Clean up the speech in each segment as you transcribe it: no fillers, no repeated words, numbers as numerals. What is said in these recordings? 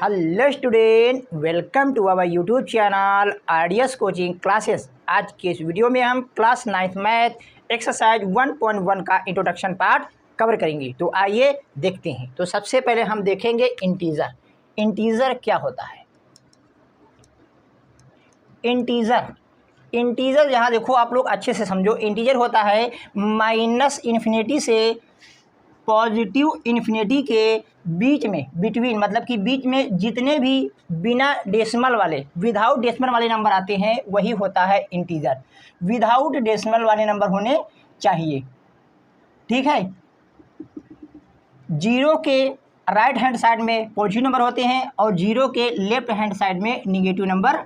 Hello student, welcome to our YouTube channel RDS coaching classes. आज के इस video में हम क्लास 9th मैथ एक्सरसाइज 1.1 का इंट्रोडक्शन पार्ट कवर करेंगे। तो आइए देखते हैं। तो सबसे पहले हम देखेंगे इंटीजर। इंटीजर क्या होता है? इंटीजर यहाँ देखो, आप लोग अच्छे से समझो। इंटीजर होता है माइनस इन्फिनिटी से पॉजिटिव इन्फिनिटी के बीच में, बिटवीन मतलब कि बीच में जितने भी बिना डेसिमल वाले, विदाउट डेसिमल वाले नंबर आते हैं वही होता है इंटीजर। विदाउट डेसिमल वाले नंबर होने चाहिए, ठीक है। जीरो के राइट हैंड साइड में पॉजिटिव नंबर होते हैं और जीरो के लेफ्ट हैंड साइड में निगेटिव नंबर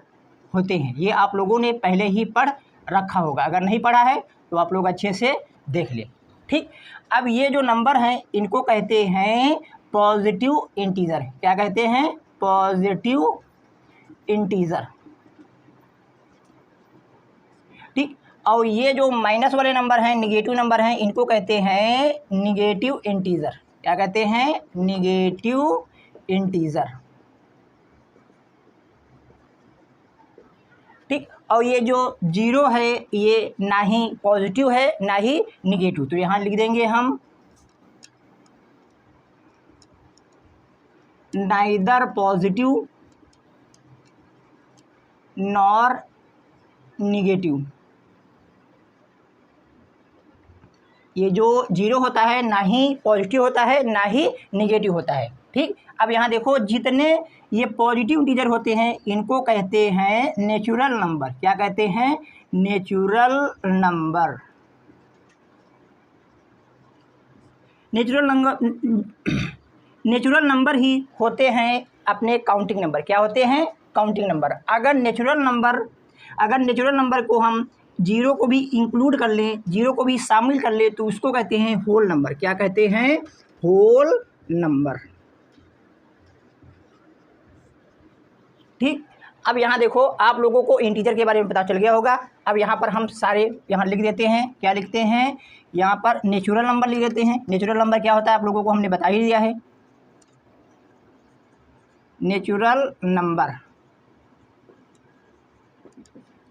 होते हैं। ये आप लोगों ने पहले ही पढ़ रखा होगा, अगर नहीं पढ़ा है तो आप लोग अच्छे से देख लें, ठीक। अब ये जो नंबर हैं इनको कहते हैं पॉजिटिव इंटीजर। क्या कहते हैं? पॉजिटिव इंटीजर, ठीक। और ये जो माइनस वाले नंबर हैं, निगेटिव नंबर हैं, इनको कहते हैं निगेटिव इंटीजर। क्या कहते हैं? निगेटिव इंटीजर, ठीक। और ये जो जीरो है ये ना ही पॉजिटिव है ना ही निगेटिव, तो यहाँ लिख देंगे हम नाइदर पॉजिटिव नॉर निगेटिव। ये जो जीरो होता है ना ही पॉजिटिव होता है ना ही निगेटिव होता है, ठीक। अब यहाँ देखो, जितने ये पॉजिटिव इंटीजर होते हैं इनको कहते हैं नेचुरल नंबर। क्या कहते हैं? Natural number. नेचुरल नंबर ही होते हैं अपने काउंटिंग नंबर। क्या होते हैं? Counting number. अगर नेचुरल नंबर को हम जीरो को भी इंक्लूड कर लें, जीरो को भी शामिल कर ले, तो उसको कहते हैं होल नंबर। क्या कहते हैं? होल नंबर, ठीक। अब यहाँ देखो, आप लोगों को इंटीजर के बारे में पता चल गया होगा। अब यहाँ पर हम सारे यहाँ लिख देते हैं। क्या लिखते हैं? यहाँ पर नेचुरल नंबर लिख देते हैं। नेचुरल नंबर क्या होता है आप लोगों को हमने बता ही दिया है। नेचुरल नंबर,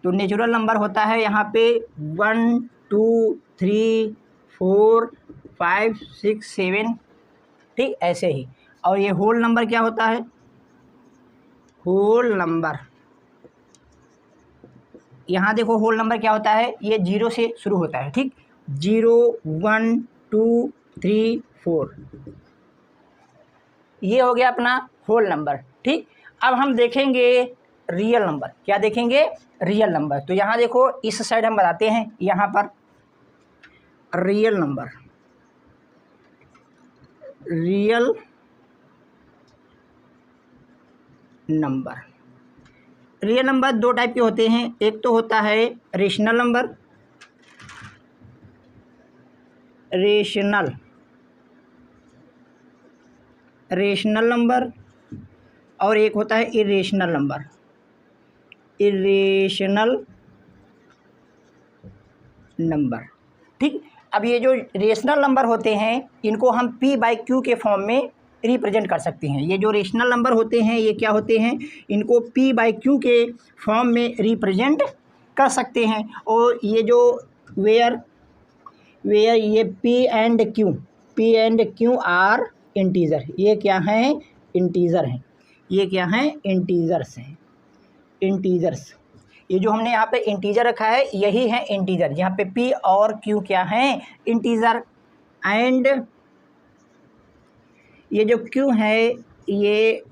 तो नेचुरल नंबर होता है यहाँ पे 1 2 3 4 5 6 7, ठीक, ऐसे ही। और ये होल नंबर क्या होता है? होल नंबर, यहाँ देखो होल नंबर क्या होता है? ये जीरो से शुरू होता है, ठीक। 0 1 2 3 4, ये हो गया अपना होल नंबर, ठीक। अब हम देखेंगे रियल नंबर। क्या देखेंगे? Real number. तो यहाँ देखो, इस साइड हम बताते हैं यहाँ पर real number. Real number, real number दो टाइप के होते हैं। एक तो होता है रेशनल नंबर, रेशनल नंबर, और एक होता है इरेशनल नंबर, इरेशनल नंबर, ठीक। अब ये जो रेशनल नंबर होते हैं इनको हम p/q के फॉर्म में रिप्रेजेंट कर सकते हैं। ये जो रेशनल नंबर होते हैं ये क्या होते हैं? इनको p/q के फॉर्म में रिप्रेजेंट कर सकते हैं। और ये जो वेयर ये p and q are integer, ये क्या हैं? इंटीजर हैं। ये क्या हैं? इंटीजर्स हैं। इंटीजर्स, ये जो हमने यहाँ पे इंटीजर रखा है यही है इंटीजर। यहाँ पे p और q क्या हैं? इंटीजर। एंड ये जो q है ये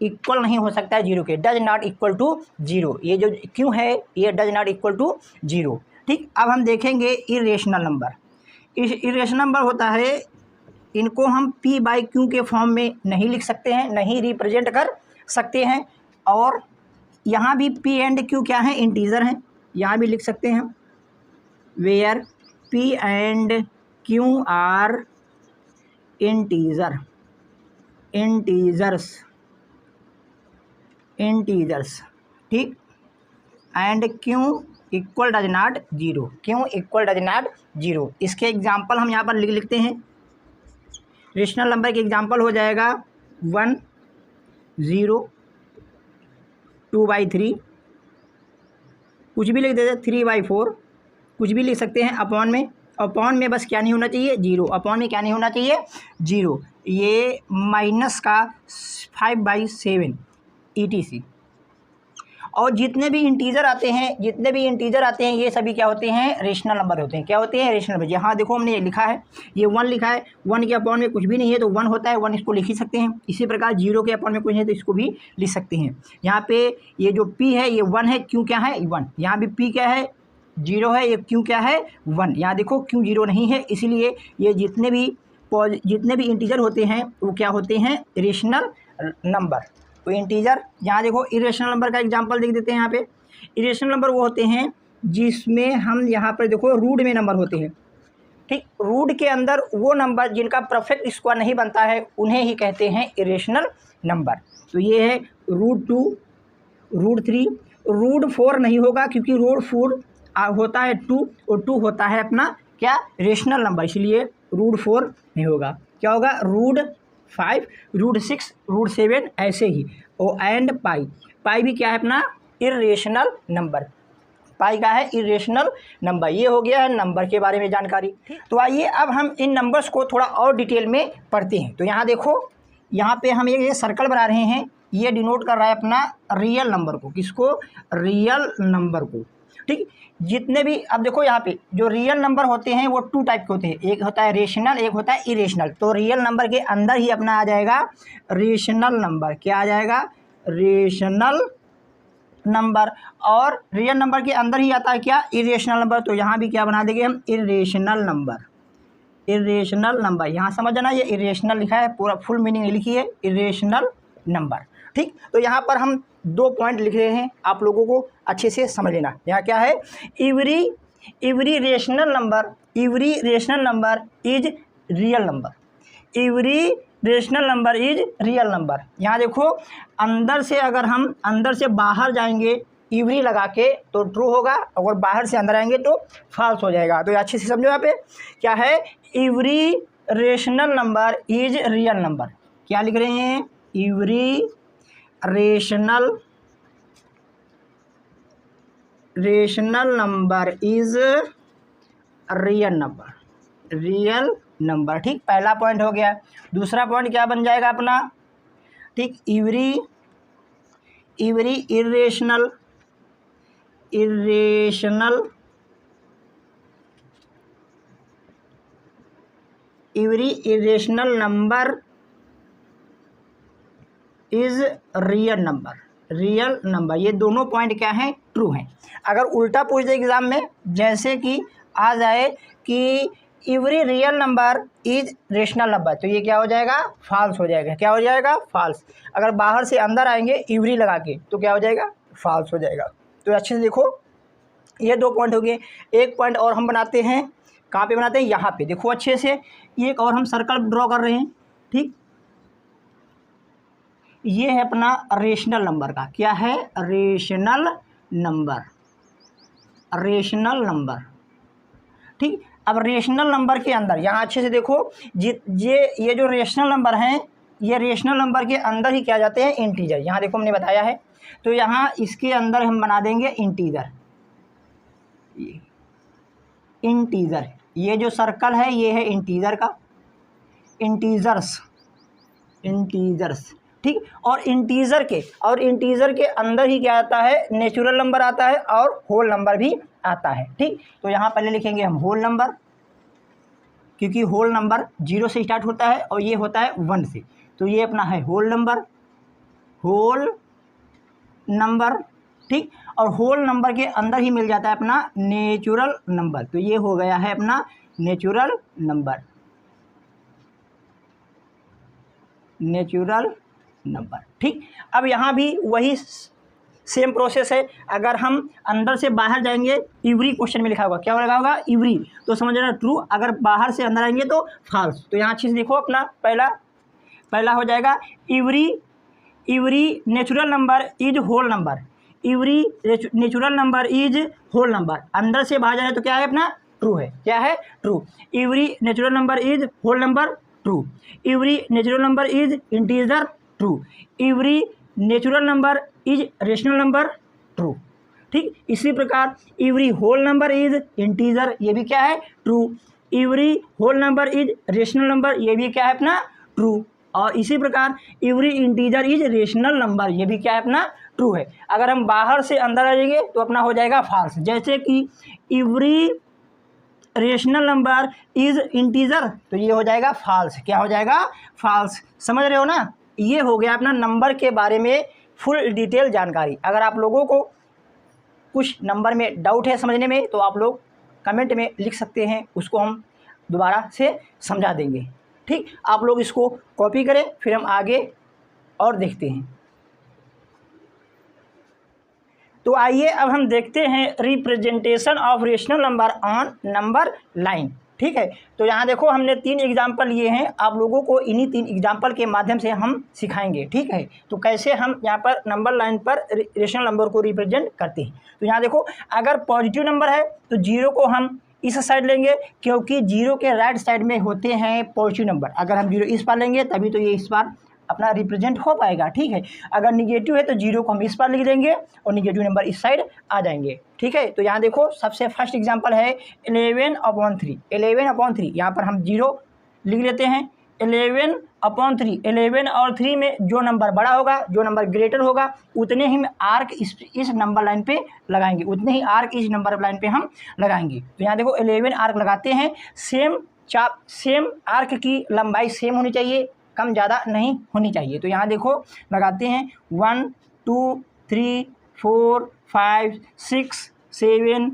इक्वल नहीं हो सकता है जीरो के, does not equal to zero. ये जो q है ये does not equal to zero, ठीक। अब हम देखेंगे इरेशनल नंबर। इरेशनल नंबर होता है, इनको हम p/q के फॉर्म में नहीं लिख सकते हैं, नहीं रिप्रेजेंट कर सकते हैं। और यहाँ भी p एंड q क्या हैं? इंटीजर हैं। यहाँ भी लिख सकते हैं where p and q are integers, ठीक। And q equal does not zero. इसके एग्जाम्पल हम यहाँ पर लिखते हैं। रेशनल नंबर के एग्जाम्पल हो जाएगा 1 0, 2/3, कुछ भी लिख देते, 3/4, कुछ भी लिख सकते हैं। अपॉन में बस क्या नहीं होना चाहिए, 0। अपॉन में क्या नहीं होना चाहिए, 0। ये माइनस का 5/7 ETC। और जितने भी इंटीजर आते हैं ये सभी क्या होते हैं, रेशनल नंबर होते हैं। क्या होते हैं, रेशनल नंबर। यहाँ देखो हमने ये लिखा है, ये 1 लिखा है, 1 के अपॉन में कुछ भी नहीं है तो 1 होता है, 1 इसको लिख ही सकते हैं। इसी प्रकार 0 के अपॉन में कुछ नहीं है तो इसको भी लिख सकते हैं। यहाँ पे ये जो P है ये 1 है, क्यों क्या है 1। यहाँ भी P क्या है, 0 है, ये क्यों क्या है 1। यहाँ देखो क्यों 0 नहीं है, इसीलिए ये जितने भी इंटीजर होते हैं वो क्या होते हैं, रेशनल नंबर। तो इंटीजर, यहाँ देखो इरेशनल नंबर का एग्जांपल देख देते हैं। यहाँ पे इरेशनल नंबर वो होते हैं जिसमें हम यहाँ पर देखो रूट में नंबर होते हैं, ठीक। रूट के अंदर वो नंबर जिनका परफेक्ट स्क्वायर नहीं बनता है उन्हें ही कहते हैं इरेशनल नंबर। तो ये है √2, √3, √4 नहीं होगा क्योंकि √4 होता है 2 और 2 होता है अपना क्या, रेशनल नंबर, इसलिए √4 नहीं होगा। क्या होगा, √5, √6, √7 ऐसे ही। और एंड पाई भी क्या है अपना, इरेशनल नंबर। पाई का है इरेशनल नंबर। ये हो गया है नंबर के बारे में जानकारी। तो आइए अब हम इन नंबर्स को थोड़ा और डिटेल में पढ़ते हैं। तो यहाँ देखो, यहाँ पे हम ये सर्कल बना रहे हैं, ये डिनोट कर रहा है अपना रियल नंबर को। किसको, रियल नंबर को, ठीक। जितने भी, अब देखो यहाँ पे जो रियल नंबर होते हैं वो 2 टाइप के होते हैं, एक होता है रेशनल, एक होता है इरेशनल। तो रियल नंबर के अंदर ही अपना आ जाएगा रेशनल नंबर। क्या आ जाएगा, रेशनल नंबर। और रियल नंबर के अंदर ही आता है क्या, इरेशनल नंबर। तो यहाँ भी क्या बना देंगे हम, इरेशनल नंबर। इरेशनल नंबर, यहाँ समझना, ये इरेशनल लिखा है, पूरा फुल मीनिंग लिखी है, इरेशनल नंबर, ठीक। तो यहाँ पर हम 2 पॉइंट लिख रहे हैं, आप लोगों को अच्छे से समझ लेना। यहाँ क्या है, every rational number is real number. Every rational number is real number. यहाँ देखो, अंदर से अगर हम अंदर से बाहर जाएंगे इवरी लगा के तो ट्रू होगा, अगर बाहर से अंदर आएंगे तो फॉल्स हो जाएगा। तो अच्छे से समझो, यहाँ पे क्या है, every rational number is real number. क्या लिख रहे हैं, every rational number is real number, ठीक। पहला पॉइंट हो गया। दूसरा पॉइंट क्या बन जाएगा अपना, ठीक, every irrational number is real number. ये दोनों पॉइंट क्या हैं, ट्रू हैं। अगर उल्टा पूछ दे एग्जाम में, जैसे कि आ जाए कि every real number is rational number, तो ये क्या हो जाएगा, फॉल्स हो जाएगा। क्या हो जाएगा, फॉल्स। अगर बाहर से अंदर आएंगे एवरी लगा के तो क्या हो जाएगा, फॉल्स हो जाएगा। तो अच्छे से देखो, ये 2 पॉइंट हो गए। एक पॉइंट और हम बनाते हैं, कहाँ पे बनाते हैं, यहाँ पे देखो अच्छे से। एक और हम सर्कल ड्रॉ कर रहे हैं, ठीक। ये है अपना रेशनल नंबर का, क्या है, रेशनल नंबर, ठीक। अब रेशनल नंबर के अंदर यहाँ अच्छे से देखो, ये जो रेशनल नंबर हैं, ये रेशनल नंबर के अंदर ही क्या जाते हैं, इंटीजर। यहाँ देखो हमने बताया है, तो यहाँ इसके अंदर हम बना देंगे इंटीजर। ये जो सर्कल है ये है इंटीजर का, इंटीजर्स, ठीक। और इंटीजर के अंदर ही क्या आता है, नेचुरल नंबर आता है और होल नंबर भी आता है, ठीक। तो यहाँ पहले लिखेंगे हम होल नंबर, क्योंकि होल नंबर 0 से स्टार्ट होता है और ये होता है 1 से। तो ये अपना है होल नंबर, ठीक। और होल नंबर के अंदर ही मिल जाता है अपना नेचुरल नंबर। तो ये हो गया है अपना नेचुरल नंबर, ठीक। अब यहाँ भी वही सेम प्रोसेस है। अगर हम अंदर से बाहर जाएंगे, एवरी क्वेश्चन में लिखा होगा, क्या लगा होगा, एवरी, तो समझना ट्रू। अगर बाहर से अंदर आएंगे तो फॉल्स। तो यहाँ अच्छे से देखो, अपना पहला हो जाएगा every natural number is whole number. Every natural number is whole number. अंदर से बाहर जाए तो क्या है अपना, ट्रू है। क्या है, true. Every natural number is whole number, true. Every natural number is integer, true. Every natural number is rational number, true. ठीक, इसी प्रकार every whole number is integer, ये भी क्या है, true. Every whole number is rational number, ये भी क्या है अपना, ट्रू। और इसी प्रकार every integer is rational number, ये भी क्या है अपना, ट्रू है। अगर हम बाहर से अंदर आ जाएंगे तो अपना हो जाएगा फॉल्स। जैसे कि every rational number is integer, तो ये हो जाएगा फॉल्स। क्या हो जाएगा, फॉल्स। समझ रहे हो ना। ये हो गया अपना नंबर के बारे में फुल डिटेल जानकारी। अगर आप लोगों को कुछ नंबर में डाउट है समझने में तो आप लोग कमेंट में लिख सकते हैं, उसको हम दोबारा से समझा देंगे। ठीक, आप लोग इसको कॉपी करें, फिर हम आगे और देखते हैं। तो आइए अब हम देखते हैं representation of rational number on number line. ठीक है, तो यहाँ देखो हमने 3 एग्जाम्पल लिए हैं, आप लोगों को इन्हीं 3 एग्जाम्पल के माध्यम से हम सिखाएंगे। ठीक है, तो कैसे हम यहाँ पर नंबर लाइन पर रेशनल नंबर को रिप्रेजेंट करते हैं। तो यहाँ देखो, अगर पॉजिटिव नंबर है तो 0 को हम इस साइड लेंगे, क्योंकि 0 के राइट साइड में होते हैं पॉजिटिव नंबर। अगर हम 0 इस पार लेंगे तभी तो ये इस बार अपना रिप्रेजेंट हो पाएगा। ठीक है, अगर निगेटिव है तो 0 को हम इस पार लिख देंगे और निगेटिव नंबर इस साइड आ जाएंगे। ठीक है, तो यहाँ देखो सबसे फर्स्ट एग्जांपल है 11/3। 11/3 यहाँ पर हम 0 लिख लेते हैं। 11/3, 11 और 3 में जो नंबर बड़ा होगा, जो नंबर ग्रेटर होगा, उतने ही आर्क इस नंबर लाइन पे लगाएंगे, उतने ही आर्क इस नंबर लाइन पे हम लगाएंगे। तो यहाँ देखो 11 आर्क लगाते हैं। सेम आर्क की लंबाई सेम होनी चाहिए, कम ज़्यादा नहीं होनी चाहिए। तो यहाँ देखो लगाते हैं 1 2 3 4 5 6 7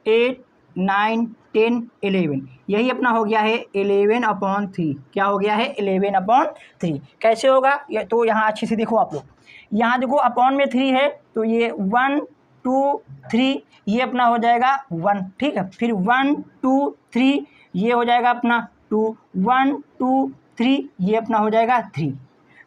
8 9 10 11, यही अपना हो गया है 11/3। क्या हो गया है, 11/3। कैसे होगा, तो यहाँ अच्छे से देखो आप लोग, यहाँ देखो अपॉन में 3 है तो ये 1 2 3 ये अपना हो जाएगा 1। ठीक है, फिर 1 2 3 ये हो जाएगा अपना 2, 1 2 3 ये अपना हो जाएगा 3।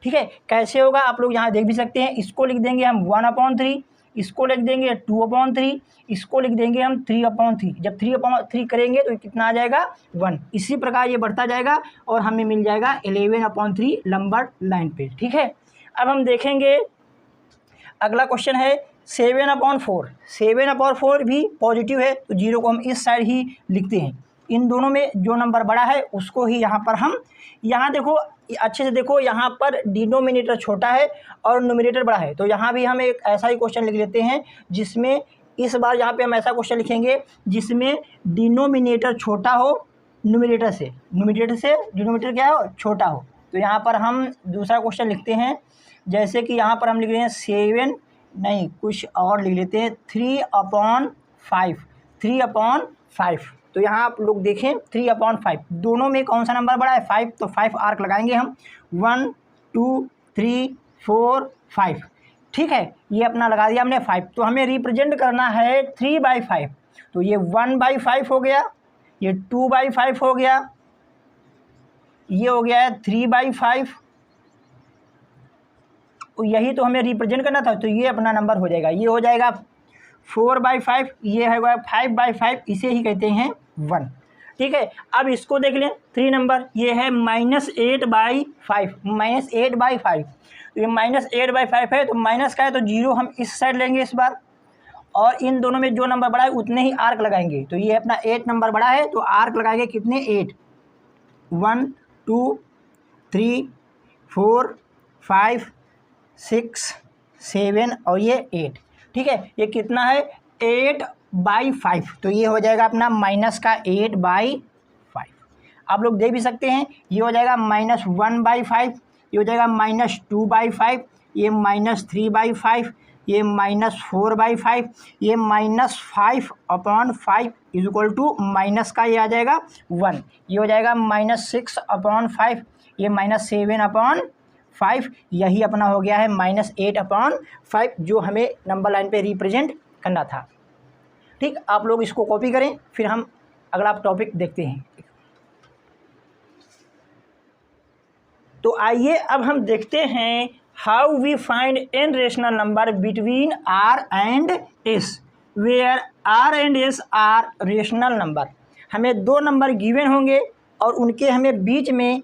ठीक है, कैसे होगा आप लोग यहाँ देख भी सकते हैं। इसको लिख देंगे हम 1/3, इसको लिख देंगे 2/3, इसको लिख देंगे हम 3/3। जब 3/3 करेंगे तो कितना आ जाएगा, 1। इसी प्रकार ये बढ़ता जाएगा और हमें मिल जाएगा 11/3 नंबर लाइन पे। ठीक है, अब हम देखेंगे अगला क्वेश्चन है 7/4। 7/4 भी पॉजिटिव है तो 0 को हम इस साइड ही लिखते हैं। इन दोनों में जो नंबर बड़ा है उसको ही यहाँ पर हम, यहाँ देखो अच्छे से देखो, यहाँ पर डिनोमिनेटर छोटा है और न्यूमरेटर बड़ा है। तो यहाँ भी हम एक ऐसा ही क्वेश्चन लिख लेते हैं जिसमें इस बार यहाँ पे हम ऐसा क्वेश्चन लिखेंगे जिसमें डिनोमिनेटर छोटा हो न्यूमरेटर से डिनोमिनेटर क्या हो, छोटा हो। तो यहाँ पर हम दूसरा क्वेश्चन लिखते हैं, जैसे कि यहाँ पर हम लिख रहे हैं 7 नहीं कुछ और लिख लेते हैं 3/5। 3/5 तो यहाँ आप लोग देखें 3/5 दोनों में कौन सा नंबर बड़ा है, 5। तो 5 आर्क लगाएंगे हम, 1 2 3 4 5। ठीक है, ये अपना लगा दिया हमने 5। तो हमें रिप्रेजेंट करना है 3/5। तो ये 1/5 हो गया, ये 2/5 हो गया, ये हो गया है 3/5। यही तो हमें रिप्रेजेंट करना था, तो ये अपना नंबर हो जाएगा, ये हो जाएगा 4/5, ये है 5/5, इसे ही कहते हैं 1। ठीक है, अब इसको देख लें 3 नंबर, ये है -8/5। -8/5 तो ये -8/5 है, तो माइनस का है तो 0 हम इस साइड लेंगे इस बार, और इन दोनों में जो नंबर बड़ा है उतने ही आर्क लगाएंगे। तो ये अपना 8 नंबर बड़ा है तो आर्क लगाएंगे कितने, 8। 1 2 3 4 5 6 7 और ये 8। ठीक है, ये कितना है 8/5, तो ये हो जाएगा अपना माइनस का 8/5। आप लोग दे भी सकते हैं, ये हो जाएगा -1/5, ये हो जाएगा -2/5, ये -3/5, ये -4/5, ये -5/5 इक्वल टू माइनस का ये आ जाएगा 1, ये हो जाएगा -6/5, ये -7/5, यही अपना हो गया है -8/5 जो हमें नंबर लाइन पे रिप्रेजेंट करना था। ठीक, आप लोग इसको कॉपी करें, फिर हम अगला टॉपिक देखते हैं। तो आइए अब हम देखते हैं how we find an rational number between R and S, where R and S are rational number. हमें 2 नंबर गिवन होंगे और उनके हमें बीच में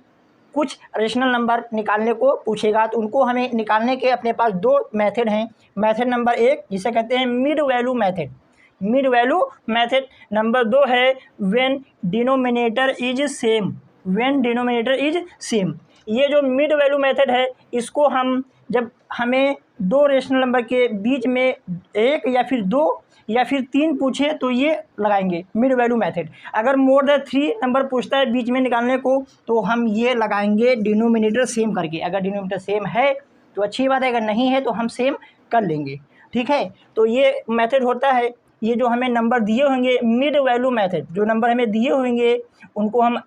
कुछ रेशनल नंबर निकालने को पूछेगा तो उनको हमें निकालने के अपने पास दो मेथड हैं। मेथड नंबर एक जिसे कहते हैं mid value method, mid value method. Number दो है when denominator is same, when denominator is same. ये जो मिड वैल्यू मेथड है इसको हम जब हमें दो रेशनल नंबर के बीच में एक या फिर दो या फिर तीन पूछे तो ये लगाएंगे मिड वैल्यू मेथड। अगर मोर देन 3 नंबर पूछता है बीच में निकालने को तो हम ये लगाएंगे डिनोमिनेटर सेम करके। अगर डिनोमिनेटर सेम है तो अच्छी बात है, अगर नहीं है तो हम सेम कर लेंगे, ठीक है। तो ये मेथड होता है। ये जो हमें नंबर दिए होंगे मिड वैल्यू मेथड, जो नंबर हमें दिए होंगे उनको हम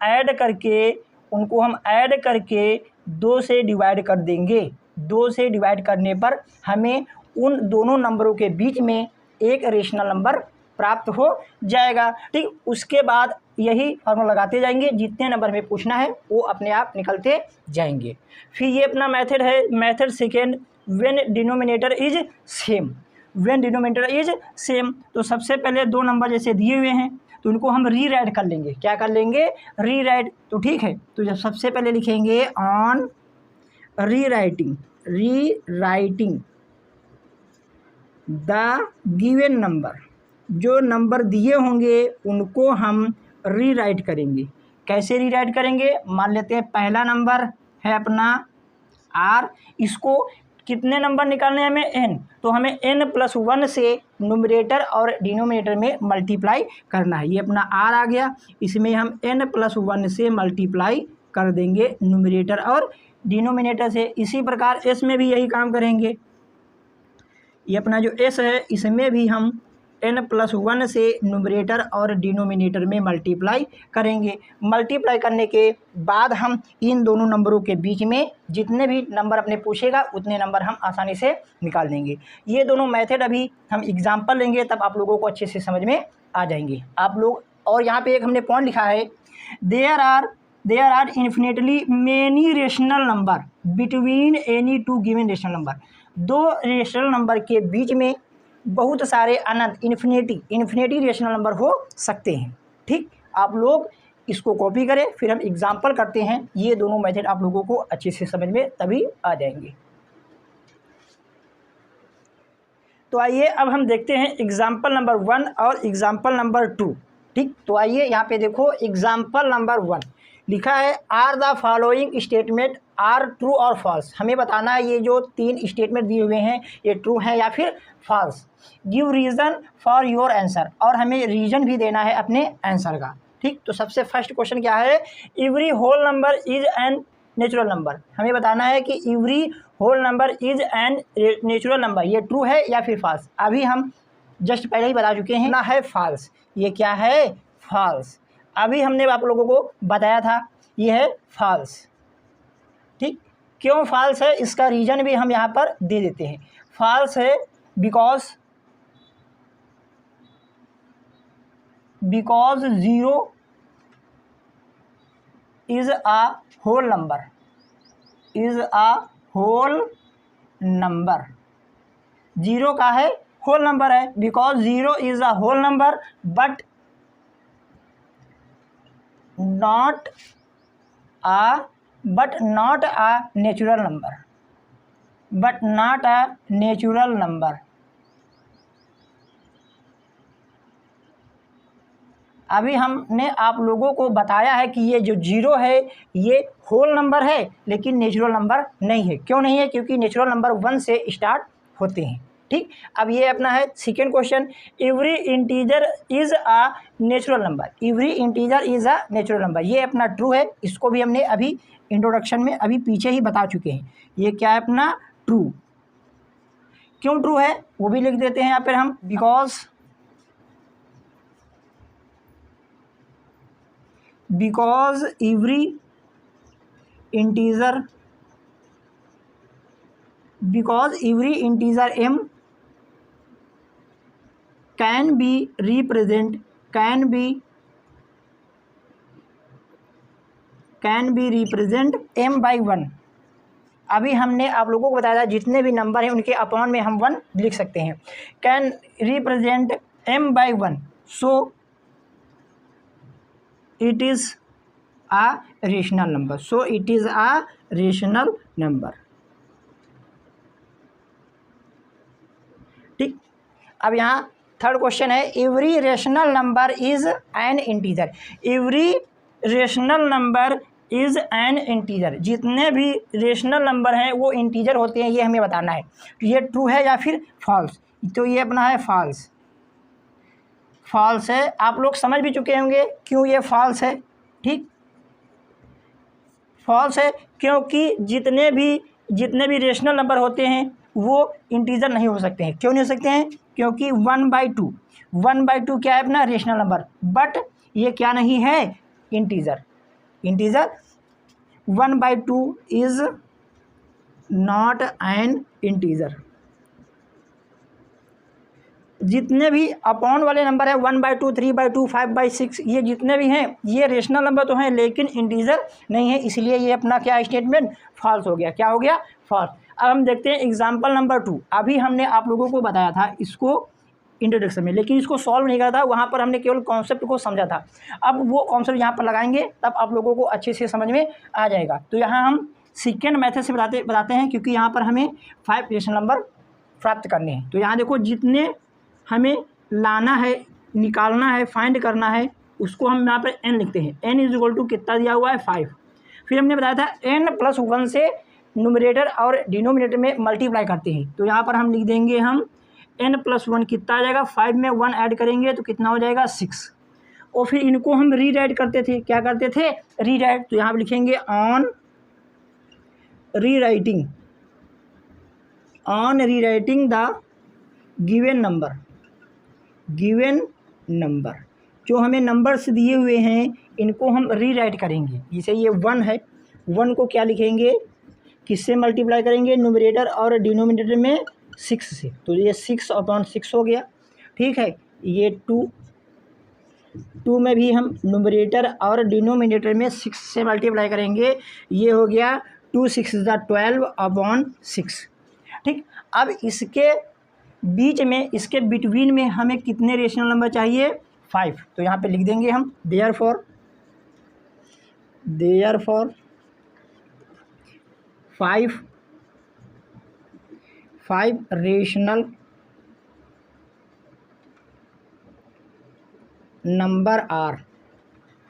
ऐड करके 2 से डिवाइड कर देंगे। 2 से डिवाइड करने पर हमें उन दोनों नंबरों के बीच में एक रेशनल नंबर प्राप्त हो जाएगा, ठीक। उसके बाद यही फॉर्मूला लगाते जाएंगे, जितने नंबर हमें पूछना है वो अपने आप निकलते जाएंगे। फिर ये अपना मेथड है method second when denominator is same, when denominator is same. तो सबसे पहले दो नंबर जैसे दिए हुए हैं तो उनको हम रीराइट कर लेंगे। क्या कर लेंगे? रीराइट। तो ठीक है, तो जब सबसे पहले लिखेंगे on rewriting the given number, जो नंबर दिए होंगे उनको हम रीराइट करेंगे। कैसे रीराइट करेंगे? मान लेते हैं पहला नंबर है अपना r, इसको कितने नंबर निकालने हैं हमें? n, तो हमें n+1 से न्यूमरेटर और डिनोमिनेटर में मल्टीप्लाई करना है। ये अपना r आ गया, इसमें हम n+1 से मल्टीप्लाई कर देंगे न्यूमरेटर और डिनोमिनेटर से। इसी प्रकार s में भी यही काम करेंगे। ये अपना जो s है इसमें भी हम n+1 से न्यूमरेटर और डिनोमिनेटर में मल्टीप्लाई करेंगे। मल्टीप्लाई करने के बाद हम इन दोनों नंबरों के बीच में जितने भी नंबर अपने पूछेगा उतने नंबर हम आसानी से निकाल देंगे। ये दोनों मेथड अभी हम एग्जाम्पल लेंगे तब आप लोगों को अच्छे से समझ में आ जाएंगे आप लोग। और यहाँ पे एक हमने पॉइंट लिखा है, there are infinitely many rational number between any two given rational number. दो रेशनल नंबर के बीच में बहुत सारे अनंत इन्फिनिटी रेशनल नंबर हो सकते हैं, ठीक। आप लोग इसको कॉपी करें, फिर हम एग्जाम्पल करते हैं। ये दोनों मेथड आप लोगों को अच्छे से समझ में तभी आ जाएंगे। तो आइए अब हम देखते हैं एग्जाम्पल नंबर 1 और एग्जाम्पल नंबर 2, ठीक। तो आइए यहाँ पे देखो एग्जाम्पल नंबर 1 लिखा है are the following statement are true और फॉल्स। हमें बताना है ये जो 3 स्टेटमेंट दिए हुए हैं ये ट्रू है या फिर false. Give reason for your answer, और हमें रीजन भी देना है अपने आंसर का, ठीक। तो सबसे फर्स्ट क्वेश्चन क्या है? Every whole number is an natural number. हमें बताना है कि every whole number is an natural number, ये ट्रू है या फिर फॉल्स। अभी हम जस्ट पहले ही बता चुके हैं ना, है फॉल्स। ये क्या है? फॉल्स। अभी हमने आप लोगों को बताया था ये है फॉल्स, ठीक। क्यों फॉल्स है इसका रीज़न भी हम यहाँ पर दे देते हैं। फॉल्स है because 0 is a whole number, zero का है होल नंबर है, because 0 is a whole number but not a natural number, अभी हमने आप लोगों को बताया है कि ये जो 0 है ये होल नंबर है लेकिन नेचुरल नंबर नहीं है। क्यों नहीं है? क्योंकि नेचुरल नंबर 1 से स्टार्ट होते हैं, ठीक। अब ये अपना है second question, every integer is a natural number, ये अपना ट्रू है। इसको भी हमने अभी इंट्रोडक्शन में अभी पीछे ही बता चुके हैं। ये क्या है अपना? ट्रू। क्यों ट्रू है वो भी लिख देते हैं यहाँ पर हम, because every integer m can be represent m by 1। अभी हमने आप लोगों को बताया था जितने भी नंबर हैं उनके अपॉन में हम 1 लिख सकते हैं। Can represent m by 1, so it is a rational number, so it is a rational number. ठीक, अब यहाँ थर्ड क्वेश्चन है, every rational number is an integer. Every rational number is an integer, जितने भी रेशनल नंबर हैं वो integer होते हैं, ये हमें बताना है। तो ये ट्रू है या फिर फॉल्स, तो ये अपना है फॉल्स। फॉल्स है, आप लोग समझ भी चुके होंगे क्यों ये फॉल्स है। ठीक, फॉल्स है क्योंकि जितने भी रेशनल नंबर होते हैं वो इंटीजर नहीं हो सकते हैं। क्यों नहीं हो सकते हैं? क्योंकि 1/2 क्या है अपना रेशनल नंबर, बट ये क्या नहीं है integer. 1/2 is not an integer. जितने भी अपॉन वाले नंबर है 1/2, 3/2, 5/6, ये जितने भी हैं ये रेशनल नंबर तो हैं लेकिन इंटीजर नहीं है, इसलिए ये अपना क्या स्टेटमेंट फॉल्स हो गया। क्या हो गया? फॉल्स। अब हम देखते हैं एग्जाम्पल नंबर 2। अभी हमने आप लोगों को बताया था इसको इंट्रोडक्शन में, लेकिन इसको सॉल्व नहीं करा था, वहाँ पर हमने केवल कॉन्सेप्ट को समझा था। अब वो कॉन्सेप्ट यहाँ पर लगाएंगे तब आप लोगों को अच्छे से समझ में आ जाएगा। तो यहाँ हम सेकेंड मेथड से बताते हैं, क्योंकि यहाँ पर हमें 5 रेशनल नंबर प्राप्त करने हैं। तो यहाँ देखो, जितने हमें लाना है, निकालना है, फाइंड करना है, उसको हम यहाँ पर n लिखते हैं। n इज इक्वल टू कितना दिया हुआ है? 5। फिर हमने बताया था n+1 से न्यूमरेटर और डिनोमिनेटर में मल्टीप्लाई करते हैं। तो यहाँ पर हम लिख देंगे हम n+1 कितना आ जाएगा? 5 में 1 ऐड करेंगे तो कितना हो जाएगा? 6। और फिर इनको हम रीराइट करते थे। क्या करते थे? रीराइट। तो यहाँ पर लिखेंगे on rewriting the given number. जो हमें नंबर्स दिए हुए हैं इनको हम रीराइट करेंगे। जैसे ये 1 है, 1 को क्या लिखेंगे? किससे मल्टीप्लाई करेंगे? न्यूमरेटर और डिनोमिनेटर में 6 से। तो ये 6/6 हो गया। ठीक है, ये 2 में भी हम न्यूमरेटर और डिनोमिनेटर में 6 से मल्टीप्लाई करेंगे। ये हो गया 2 6 12/6। ठीक, अब इसके बीच में, इसके बिटवीन में हमें कितने रेशनल नंबर चाहिए? 5। तो यहाँ पे लिख देंगे हम therefore 5 rational number are.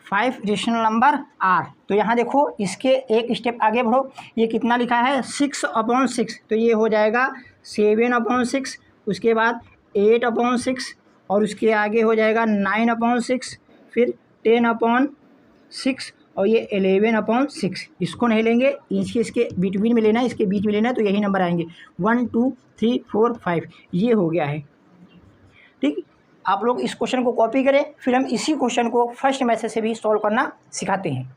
5 rational number are. तो यहाँ देखो, इसके एक स्टेप आगे बढ़ो। ये कितना लिखा है? 6/6। तो ये हो जाएगा 7/6, उसके बाद 8/6 और उसके आगे हो जाएगा 9/6, फिर 10/6 और ये 11/6। इसको नहीं लेंगे, इसके बिटवीन में लेना है, इसके बीच में लेना है, तो यही नंबर आएंगे 1 2 3 4 5। ये हो गया है। ठीक, आप लोग इस क्वेश्चन को कॉपी करें, फिर हम इसी क्वेश्चन को फर्स्ट मेथड से भी सॉल्व करना सिखाते हैं।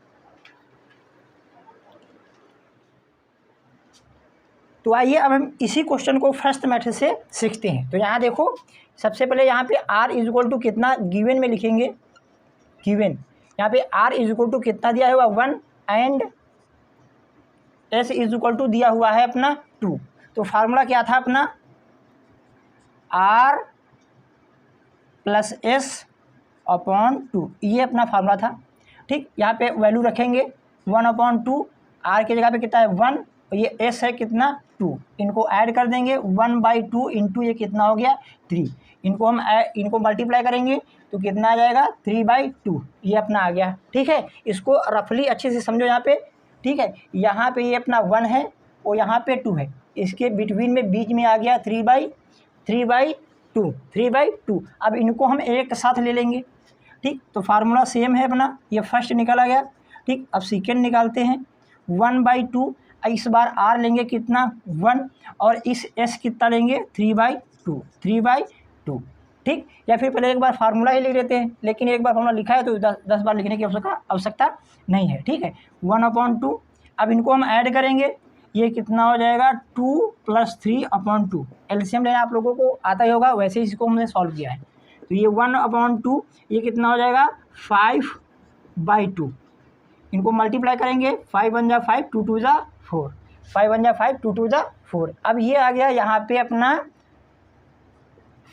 तो आइए अब हम इसी क्वेश्चन को फर्स्ट मेथड से सीखते हैं। तो यहाँ देखो, सबसे पहले यहाँ पे r इज इक्वल टू कितना गिवन में लिखेंगे? गिवन, यहाँ पे r इज इक्वल टू कितना दिया हुआ? 1 and s is equal to दिया हुआ है अपना 2। तो फार्मूला क्या था अपना? r + s/2, ये अपना फार्मूला था। ठीक, यहाँ पे वैल्यू रखेंगे 1/2, r की जगह पे कितना है? 1, और ये s है कितना? 2। इनको ऐड कर देंगे 1/2 इंटू ये कितना हो गया? 3। इनको मल्टीप्लाई करेंगे तो कितना आ जाएगा? 3/2। ये अपना आ गया। ठीक है, इसको रफली अच्छे से समझो यहाँ पे। ठीक है, यहाँ पे ये अपना 1 है और यहाँ पे 2 है, इसके बिटवीन में बीच में आ गया 3/2। अब इनको हम एक साथ ले लेंगे। ठीक, तो फार्मूला सेम है अपना, ये फर्स्ट निकल आ गया। ठीक, अब सेकेंड निकालते हैं 1/2। इस बार r लेंगे कितना? 1, और इस s कितना लेंगे? 3/2। ठीक, या फिर पहले एक बार फार्मूला ही लिख लेते हैं, लेकिन एक बार फार्मूला लिखा है तो 10 बार लिखने की आवश्यकता नहीं है। ठीक है, 1/2। अब इनको हम ऐड करेंगे, ये कितना हो जाएगा? 2 + 3/2। एलसीएम लेना आप लोगों को आता ही होगा, वैसे ही इसको हमने सॉल्व किया है। तो ये 1/2, ये कितना हो जाएगा? 5/2। इनको मल्टीप्लाई करेंगे, 5 1 जा 5, 2 2 जा 4, 5 1 जा 5, 2 2 जा 4। अब ये आ गया यहाँ पे अपना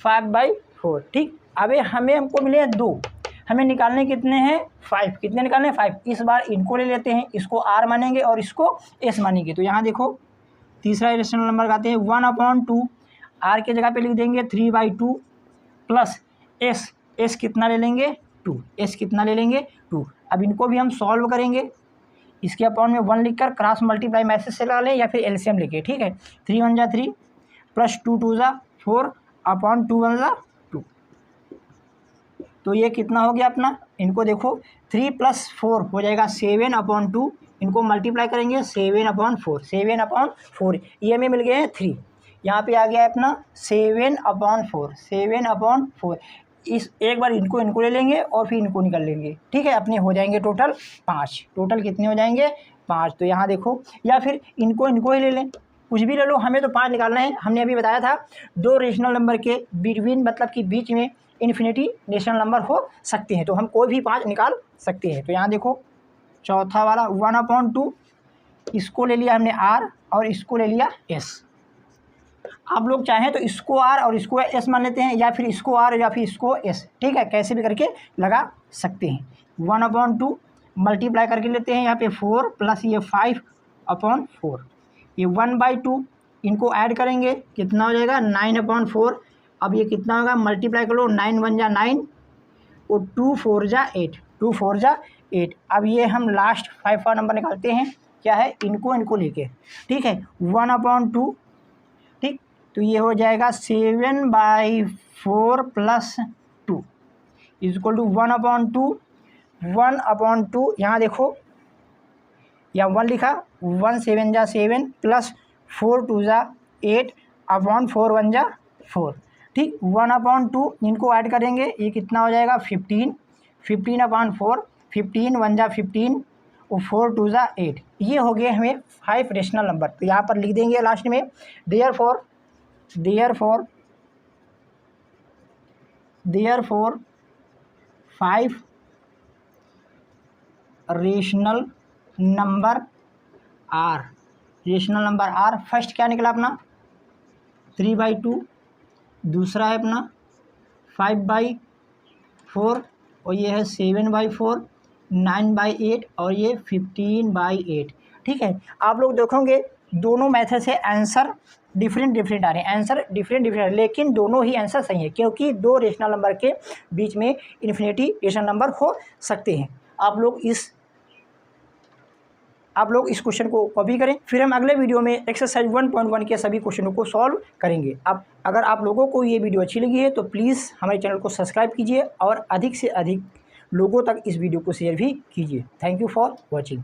5/4। ठीक, अब हमको मिले 2, हमें निकालने कितने हैं 5, कितने निकालने हैं 5। इस बार इनको ले लेते हैं, इसको r मानेंगे और इसको s मानेंगे। तो यहाँ देखो तीसरा इरेशनल नंबर लगाते हैं 1/2, r के जगह पे लिख देंगे 3/2 प्लस s कितना ले लेंगे 2, s कितना ले लेंगे 2। अब इनको भी हम सॉल्व करेंगे, इसके अपॉन में 1 लिखकर क्रॉस मल्टीप्लाई मैसेज से लगा लें या फिर एलसीएम लेके, ठीक है। 3 1 जा 3 प्लस 2 2 जा 4 अपॉन 2 1 जा 2। तो ये कितना हो गया अपना, इनको देखो 3 + 4 हो जाएगा 7/2, इनको मल्टीप्लाई करेंगे 7/4, 7/4 ये हमें मिल गए हैं 3। यहाँ पे आ गया है अपना 7/4, 7/4। इस एक बार इनको ले लेंगे और फिर इनको निकल लेंगे, ठीक है। अपने हो जाएंगे टोटल 5, टोटल कितने हो जाएंगे 5। तो यहाँ देखो, या फिर इनको ही ले लें, कुछ भी ले लो, हमें तो 5 निकालना है। हमने अभी बताया था 2 रेशनल नंबर के बिटवीन मतलब कि बीच में इन्फिनिटी रेशनल नंबर हो सकते हैं, तो हम कोई भी 5 निकाल सकते हैं। तो यहाँ देखो चौथा वाला 1/2, इसको ले लिया हमने r और इसको ले लिया s। आप लोग चाहें तो इसको r और इसको s मान लेते हैं, या फिर इसको r या फिर इसको s, ठीक है, कैसे भी करके लगा सकते हैं। 1/2 मल्टीप्लाई करके लेते हैं यहाँ पे 4 प्लस ये 5/4, ये 1/2 इनको ऐड करेंगे कितना हो जाएगा 9/4। अब ये कितना होगा मल्टीप्लाई कर लो, 9 1 जा 9 और 2 4 जा 8, 2 4 जा 8। अब ये हम लास्ट 5 का नंबर निकालते हैं, क्या है इनको लेके, ठीक है। 1/2, ठीक, तो ये हो जाएगा 7/4 प्लस 2 इक्वल टू 1/2। 1/2 यहाँ देखो, या 1 लिखा, 1 7 जा 7 प्लस 4 2 जा 8/4 1 जा 4, ठीक। 1/2 इनको ऐड करेंगे, ये कितना हो जाएगा 15, 15/4, 15 1 जा 15 और 4 2 जा 8। ये हो गए हमें 5 रेशनल नंबर। तो यहाँ पर लिख देंगे लास्ट में therefore 5 rational number are. Rational number are first क्या निकला अपना 3/2, दूसरा है अपना 5/4 और ये है 7/4, 9/8 और ये 15/8, ठीक है। आप लोग देखोगे दोनों मेथड से आंसर डिफरेंट आ रहे हैं, आंसर डिफरेंट, लेकिन दोनों ही आंसर सही है, क्योंकि 2 रेशनल नंबर के बीच में इन्फिनिटी रेशनल नंबर हो सकते हैं। आप लोग इस क्वेश्चन को कॉपी करें, फिर हम अगले वीडियो में एक्सरसाइज 1.1 के सभी क्वेश्चनों को सॉल्व करेंगे। अब अगर आप लोगों को ये वीडियो अच्छी लगी है तो प्लीज़ हमारे चैनल को सब्सक्राइब कीजिए और अधिक से अधिक लोगों तक इस वीडियो को शेयर भी कीजिए। Thank you for watching.